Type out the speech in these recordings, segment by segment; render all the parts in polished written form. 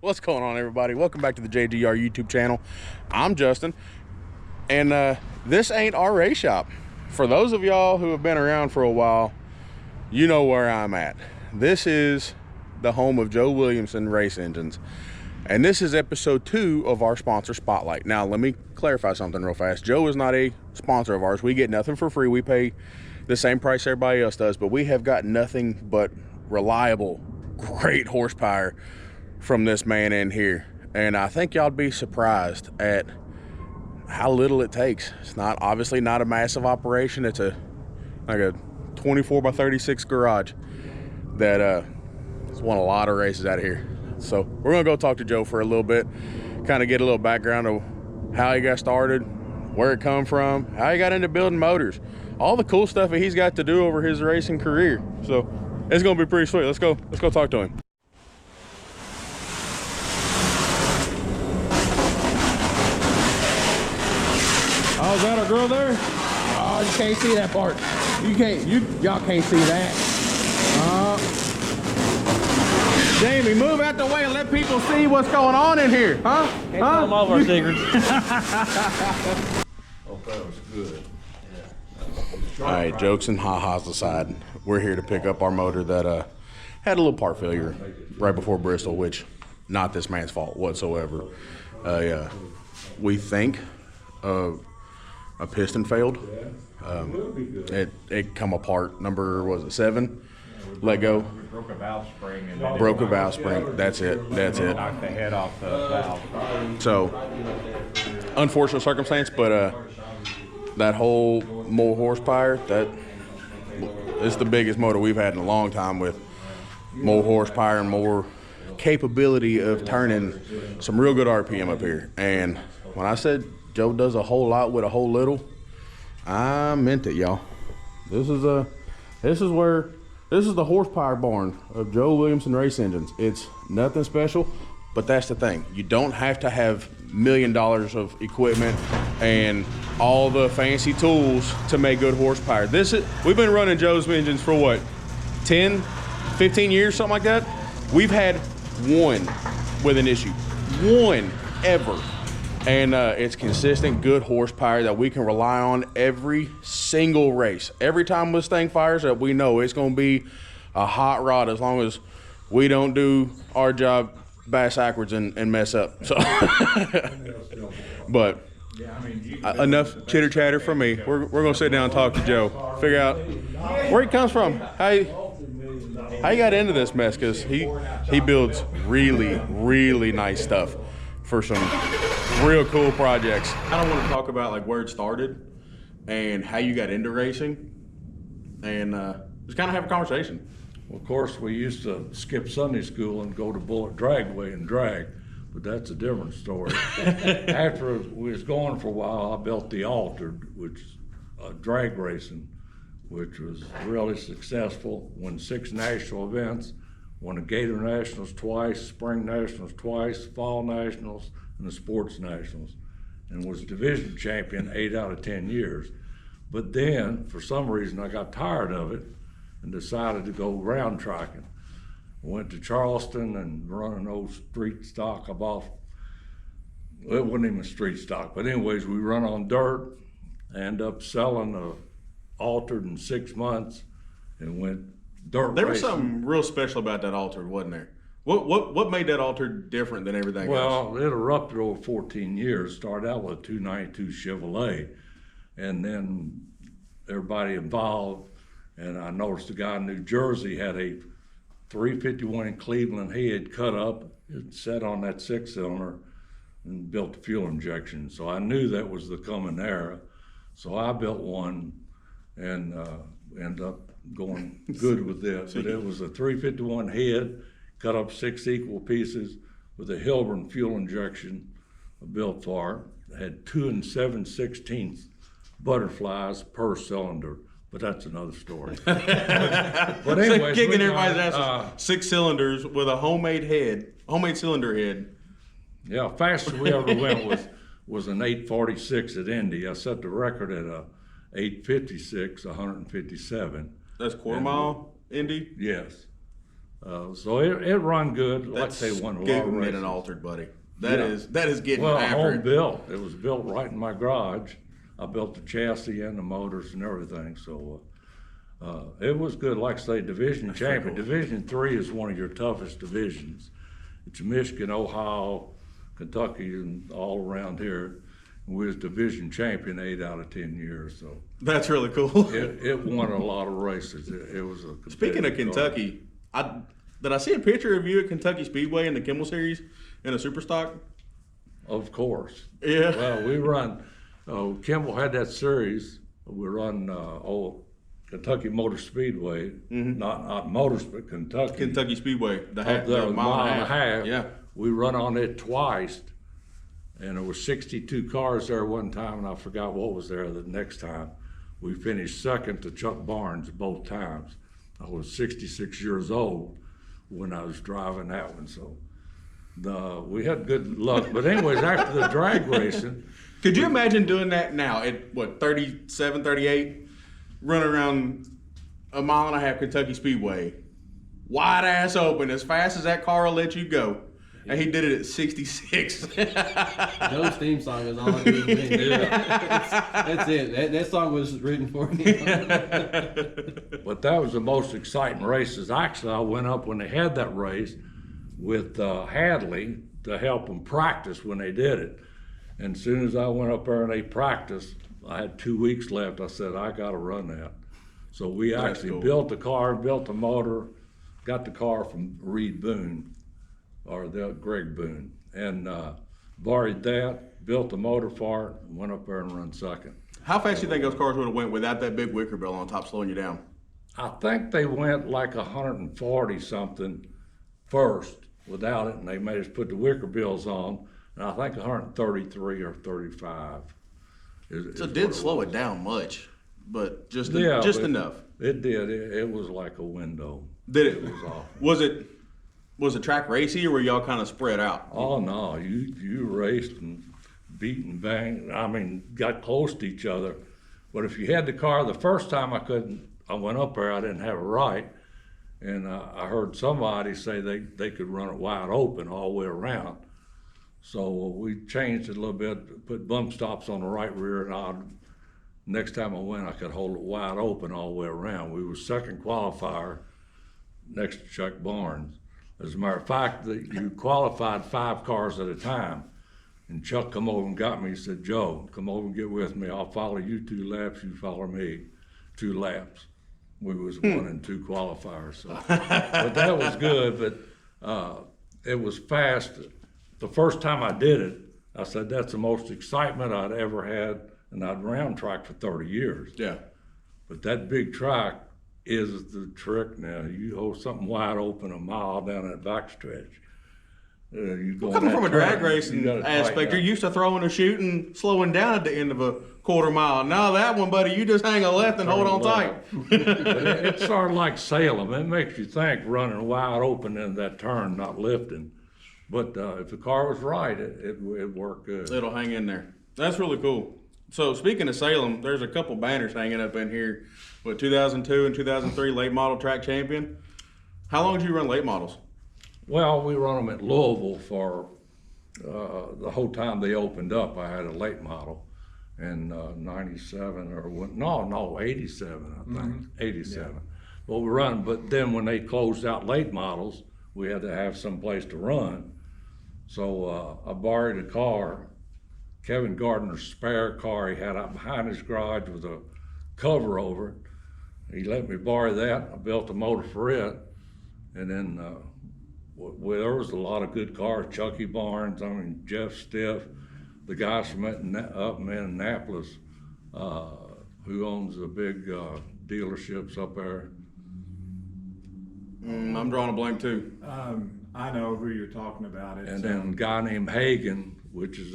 What's going on, everybody? Welcome back to the JGR YouTube channel. I'm Justin, and this ain't our race shop. For those of y'all who have been around for a while, you know where I'm at. This is the home of Joe Williamson Race Engines, and this is episode 2 of our sponsor Spotlight. Now, let me clarify something real fast. Joe is not a sponsor of ours. We get nothing for free. We pay the same price everybody else does, but we have got nothing but reliable, great horsepower from this man in here, and I think y'all be surprised at how little it takes. It's not obviously not a massive operation. It's like a 24 by 36 garage that has won a lot of races out of here. So we're gonna go talk to Joe for a little bit, kind of get a little background of how he got started, where it come from, how he got into building motors, all the cool stuff that he's got to do over his racing career. So it's gonna be pretty sweet. Let's go talk to him. Oh, is that a girl there? Oh, you can't see that part. Y'all can't see that. Jamie, move out the way and let people see what's going on in here, huh? Can't tell them all of our secrets. Oh, that was good. Yeah. All right, jokes and ha-has aside, we're here to pick up our motor that had a little part failure right before Bristol, which not this man's fault whatsoever. We think a piston failed. It come apart. Number, was it 7? Let go. Broke a valve spring. Broke a valve spring. That's it. Knocked the head off the valve. So, unfortunate circumstance, but that whole more horsepower, that is the biggest motor we've had in a long time, with more horsepower and more capability of turning some real good RPM up here. And when I said Joe does a whole lot with a whole little, I meant it, y'all. This is the horsepower barn of Joe Williamson Race Engines. It's nothing special, but that's the thing. You don't have to have $1 million of equipment and all the fancy tools to make good horsepower. We've been running Joe's engines for what, 10, 15 years, something like that? We've had one with an issue, one ever. And it's consistent, good horsepower that we can rely on every single race. Every time this thing fires up, we know it's going to be a hot rod as long as we don't do our job bass backwards and mess up. So, but enough chitter chatter from me. We're going to sit down and talk to Joe, figure out where he comes from, how he got into this mess, because he builds really, really nice stuff for some real cool projects. I don't want to talk about like where it started and how you got into racing, and just kind of have a conversation. Well, of course, we used to skip Sunday school and go to Bullet Dragway and drag, but that's a different story. After we was going for a while, I built the Altered, which is drag racing, which was really successful. Won 6 national events. Won the Gator Nationals twice, Spring Nationals twice, Fall Nationals, and the Sports Nationals, and was division champion 8 out of 10 years. But then, for some reason, I got tired of it and decided to go round tracking. I went to Charleston and run an old street stock. It wasn't even a street stock, but anyways, we run on dirt, end up selling a Altered in 6 months, and went dirt There racing. was something real special about that Altered, wasn't there? What made that Altered different than everything else? Well, it erupted over 14 years. Started out with a 292 Chevrolet, and then everybody involved. And I noticed a guy in New Jersey had a 351 in Cleveland he had cut up, it set on that 6-cylinder, and built the fuel injection. So I knew that was the coming era. So I built one and ended up going good with it. But it was a 351 head, cut up 6 equal pieces with a Hilburn fuel injection built for it. It had 2 7/16 butterflies per cylinder, but that's another story. But anyways, kicking everybody's asses. 6 cylinders with a homemade cylinder head. Yeah, fastest we ever went was an 846 at Indy. I set the record at a 856, 157. That's quarter mile Indy? Yes. So it run good. Like I That's say, won a lot of getting races. it altered, buddy. That is getting Well, after home it. built. It was built right in my garage. I built the chassis and the motors and everything. So it was good. Like I say, division champion. cool. Division 3 is one of your toughest divisions. It's Michigan, Ohio, Kentucky, and all around here. We was division champion 8 out of 10 years. So That's really cool. it won a lot of races. It was a Speaking of competitive car. Kentucky, did I see a picture of you at Kentucky Speedway in the Kimmel Series in a super stock? Of course. Yeah. Well, we run, Kimball had that series. We run Kentucky Motor Speedway, not Motors, but Kentucky. Kentucky Speedway, the Up there, the a mile and a half. Yeah. We run on it twice, and there were 62 cars there one time, and I forgot what was there the next time. We finished second to Chuck Barnes both times. I was 66 years old when I was driving that one, so we had good luck. But anyways, after the drag racing, Could you imagine doing that now at, 37, 38? Running around a mile and a half Kentucky Speedway, wide ass open, as fast as that car will let you go. And he did it at 66. Joe's theme song is all I do. That's it. That song was written for me. but that was the most exciting races. Actually, I went up when they had that race with Hadley to help them practice when they did it. And as soon as I went up there and they practiced, I had 2 weeks left. I said, I got to run that. So we actually cool. built the car, built the motor, got the car from Reed Boone, or Greg Boone, and borrowed that, built the motor for it, went up there and run second. How fast do you think those cars would have went without that big wicker bill on top slowing you down? I think they went like 140 something first without it, and they made us put the wicker bills on, and I think 133 or 35. So it did slow it down much, but just but enough. It did. It was like a window. Did it? It was awful. Was the track racy, or were y'all kind of spread out? Oh no, you raced and beat and banged. I mean, got close to each other. But if you had the car, the first time I went up there, I didn't have it right. And I heard somebody say they could run it wide open all the way around. So we changed it a little bit, put bump stops on the right rear, and next time I went, I could hold it wide open all the way around. We were second qualifier next to Chuck Barnes. As a matter of fact, you qualified 5 cars at a time. And Chuck come over and got me. He said, Joe, come over and get with me. I'll follow you 2 laps, you follow me 2 laps. We was 1 and 2 qualifiers. So. But that was good, but it was fast. The first time I did it, I said, that's the most excitement I'd ever had, and I'd round track for 30 years. Yeah. But that big track is the trick now. You hold something wide open a mile down that backstretch. Coming from a drag racing aspect, you're used to throwing or shooting, slowing down at the end of a quarter mile. Now that one, buddy, you just hang a left and hold on tight. It's sort of like Salem. It makes you think running wide open in that turn, not lifting. But if the car was right, it worked good. It'll hang in there. That's really cool. So speaking of Salem, there's a couple banners hanging up in here. With 2002 and 2003 late model track champion. How long did you run late models? Well, we run them at Louisville for the whole time they opened up. I had a late model in 97 or no, 87, I think, 87. Yeah. Well, we run, but then when they closed out late models, we had to have some place to run. So I borrowed a car, Kevin Gardner's spare car he had out behind his garage with a cover over it. He let me borrow that. I built a motor for it, and then there was a lot of good cars. Chucky Barnes, Jeff Stiff, the guys from up in Annapolis, who owns the big dealerships up there. I'm drawing a blank too. I know who you're talking about. And then a guy named Hagan, which is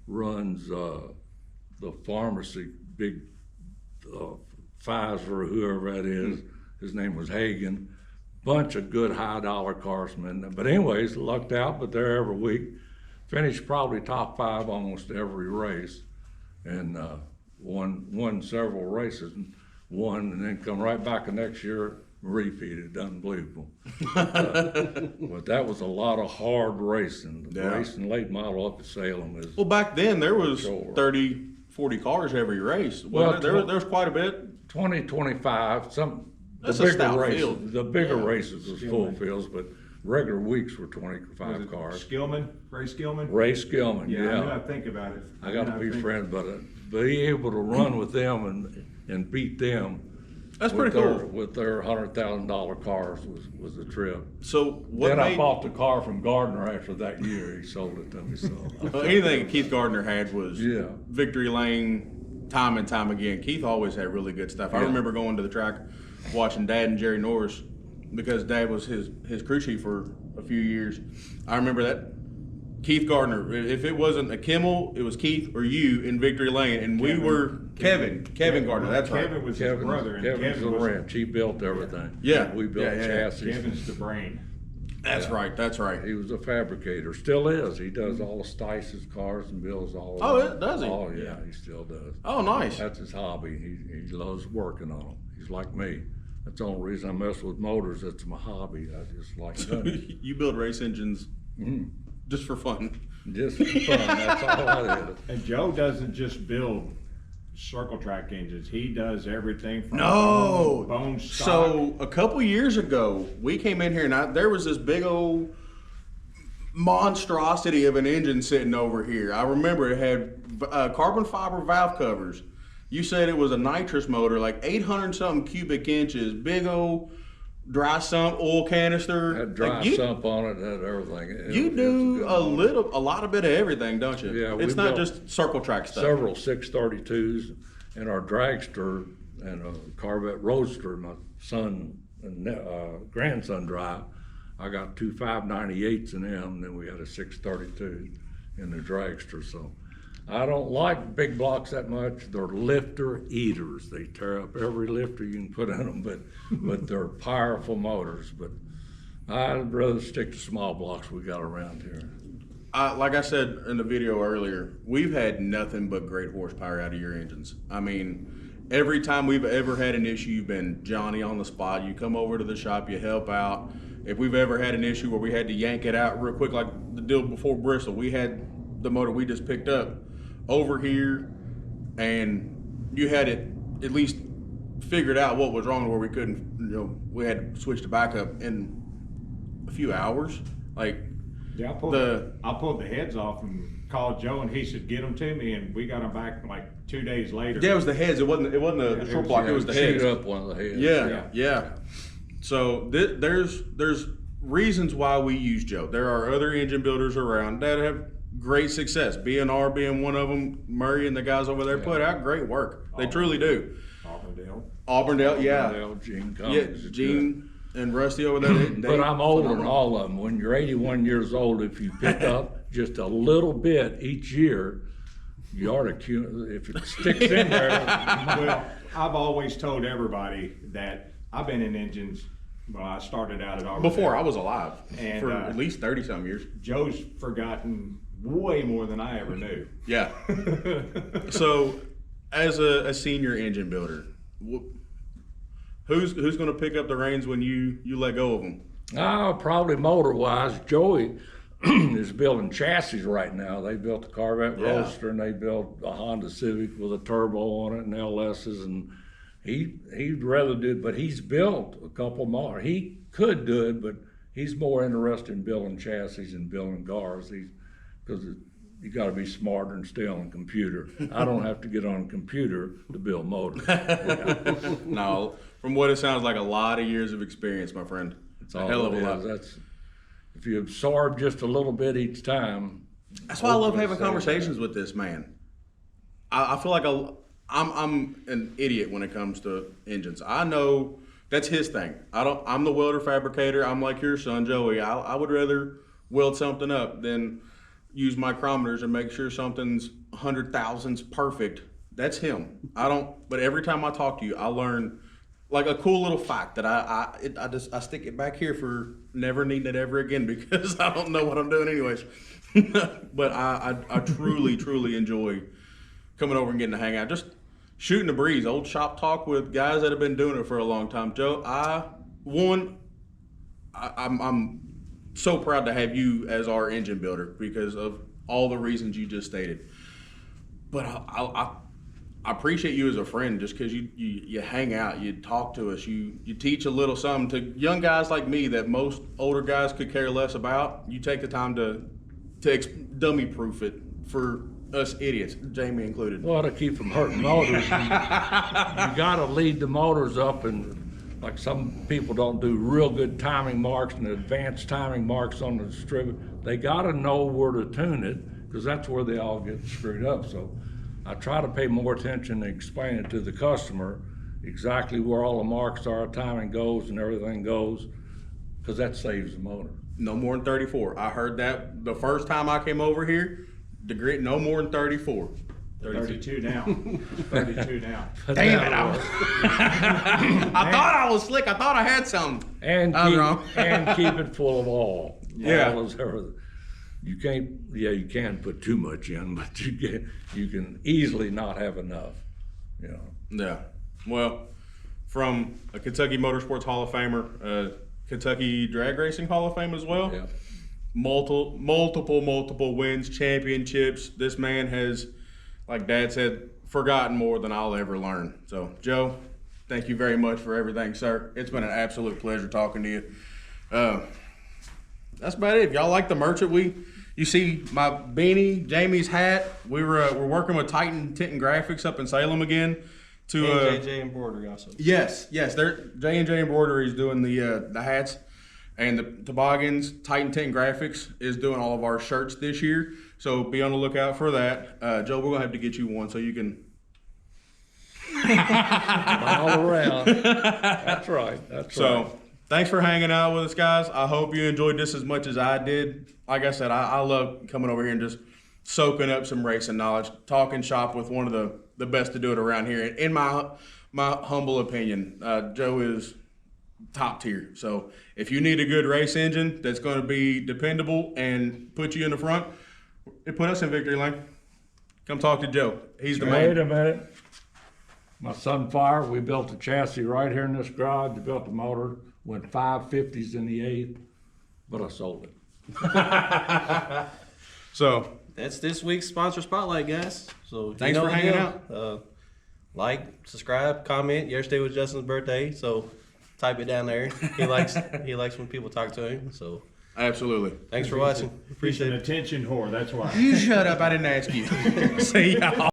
runs the pharmacy, big Pfizer or whoever that is. His name was Hagan. Bunch of good high dollar carsmen. But anyways, lucked out, but they're every week. Finished probably top 5 almost every race, and won several races, and then come right back the next year repeated, unbelievable. But that was a lot of hard racing. Yeah. Racing late model up at Salem is, Well, back then there was Sure. 30, 40 cars every race. Well, There was quite a bit. 20, 25, That's a stout field. The bigger Yeah. races was full fields, but regular weeks were 25 cars. Skillman, Ray Skillman? Ray Skillman, Yeah, I knew yeah. I'd think about it. I got to be friends, but be able to run with them and beat them. That's with pretty their- cool. With their $100,000 cars was a trip. So what Then I made bought the car from Gardner after that year. He sold it to me, so. well, anything Keith Gardner had was Yeah. victory lane time and time again. Keith always had really good stuff. I Yeah. remember going to the track, watching Dad and Jerry Norris, because Dad was his crew chief for a few years. I remember that Keith Gardner. If it wasn't a Kimmel, it was Keith or you in victory lane, and we were Kevin Gardner. That's right. Kevin was his brother, and Kevin's Kevin the was, ranch. He built everything. Yeah. We built Yeah. chassis. Kevin's the brain. That's right. That's right. He was a fabricator, still is. He does all of Stice's cars and builds all of Oh, them. does he? Oh, yeah, he still does. Oh, nice. That's his hobby. He loves working on them. He's like me. That's the only reason I mess with motors. It's my hobby. I just like doing it. You build race engines Mhm. just for fun. Just for fun. That's all I did. And Joe doesn't just build circle track engines. He does everything from No. bone stock. So a couple years ago, we came in here and there was this big old monstrosity of an engine sitting over here. I remember it had carbon fiber valve covers. You said it was a nitrous motor, like 800 something cubic inches, big old dry sump oil canister. Had dry Like, you, sump on it, had everything. you It was do good a motor. lot of bit of everything, don't you? Yeah, we it's not built just circle track stuff. Several 632s and our dragster and a Corvette Roadster my son and grandson drive. I got two 598s in them, and then we had a 632 in the dragster. So I don't like big blocks that much. They're lifter eaters. They tear up every lifter you can put in them, but they're powerful motors. But I'd rather stick to small blocks we got around here. Like I said in the video earlier, we've had nothing but great horsepower out of your engines. I mean, every time we've ever had an issue, you've been Johnny on the spot. You come over to the shop, you help out. If we've ever had an issue where we had to yank it out real quick, like the deal before Bristol, we had the motor we just picked up over here, and you had it at least figured out what was wrong where we couldn't, we had to switch to backup in a few hours. Like, Yeah, I pulled the heads off and called Joe, and he said get them to me, and we got them back like 2 days later. yeah, it was the heads. It wasn't the short block. It was the Chewed heads. up one of the heads. Yeah. So there's reasons why we use Joe. There are other engine builders around that have great success. BNR being one of them. Murray and the guys over there put out great work. They truly do. Auburndale, yeah. Gene Yeah, Cummings is Gene and Rusty over there. But I'm older than all of them. When you're 81 years old, if you pick up just a little bit each year, you ought to, if it sticks in there. Well, I've always told everybody that I've been in engines. Well, I started out at Auburndale. Before I was alive, And, for at least 30 some years. Joe's forgotten way more than I ever knew. Yeah. So, as a senior engine builder, who's going to pick up the reins when you let go of them? Probably motor-wise, Joey is building chassis right now. They built the Corvette Yeah. Roadster, and they built a Honda Civic with a turbo on it and LS's, and he'd rather do it, but he's built a couple more. He could do it, but he's more interested in building chassis and building cars. Because you got to be smarter and stay on a computer. I don't have to get on a computer to build motors. No, from what it sounds like, a lot of years of experience, my friend. It's A all hell of it a lot. is. That's, if you absorb just a little bit each time. That's why I love hopefully having save conversations with this man. I feel like I'm an idiot when it comes to engines. I know that's his thing. I'm the welder fabricator. I'm like your son Joey. I would rather weld something up than use micrometers and make sure something's 100,000's perfect. That's him. But every time I talk to you, I learn like a cool little fact that I stick it back here for never needing it ever again because I don't know what I'm doing anyways. But I truly enjoy coming over and getting to hang out, just shooting the breeze, old shop talk with guys that have been doing it for a long time. Joe, I one, I'm so proud to have you as our engine builder because of all the reasons you just stated. But I appreciate you as a friend just because you hang out, you talk to us, you teach a little something to young guys like me that most older guys could care less about. You take the time to dummy proof it for us idiots, Jamie included. Well, to keep from hurting motors, you gotta lead the motors up, and like some people don't do real good timing marks and advanced timing marks on the distributor. They gotta know where to tune it, because that's where they all get screwed up. So I try to pay more attention and explain it to the customer exactly where all the marks are, timing goes and everything goes, because that saves the motor. No more than 34. I heard that the first time I came over here. The grid, no more than 34. 32 now. 32 now. Damn it! I thought I was slick. I thought I had something. And keep it full of oil. Yeah. Oil is everything. You can't. Yeah, you can put too much in, but you can easily not have enough. You know. Yeah. Well, from a Kentucky Motorsports Hall of Famer, Kentucky Drag Racing Hall of Fame as well. Yeah. Multiple wins, championships. This man has, like Dad said, forgotten more than I'll ever learn. So, Joe, thank you very much for everything, sir. It's been an absolute pleasure talking to you. That's about it. If y'all like the merch that you see my beanie, Jamie's hat. We're working with Titan Tint and Graphics up in Salem again. To JJ Embroidery also. Yes, they're J&J Embroidery is doing the hats. And the toboggans, Titan Tint Graphics is doing all of our shirts this year. So be on the lookout for that. Joe, we're going to have to get you one so you can. All around. That's right. So thanks for hanging out with us, guys. I hope you enjoyed this as much as I did. Like I said, I love coming over here and just soaking up some racing knowledge, talking shop with one of the best to do it around here. In my humble opinion, Joe is top tier. So if you need a good race engine that's going to be dependable and put you in the front, it put us in victory lane. Come talk to Joe. He's the man. Wait a minute. My Sunfire, we built the chassis right here in this garage. We built the motor, went 550s in the 8th, but I sold it. So That's this week's sponsor spotlight, guys. So Thanks for hanging out. Like, subscribe, comment. Yesterday was Justin's birthday, so type it down there. He likes when people talk to him. So absolutely. thanks for watching. He's Appreciate an it. attention whore, that's why. You shut up. I didn't ask you. See y'all.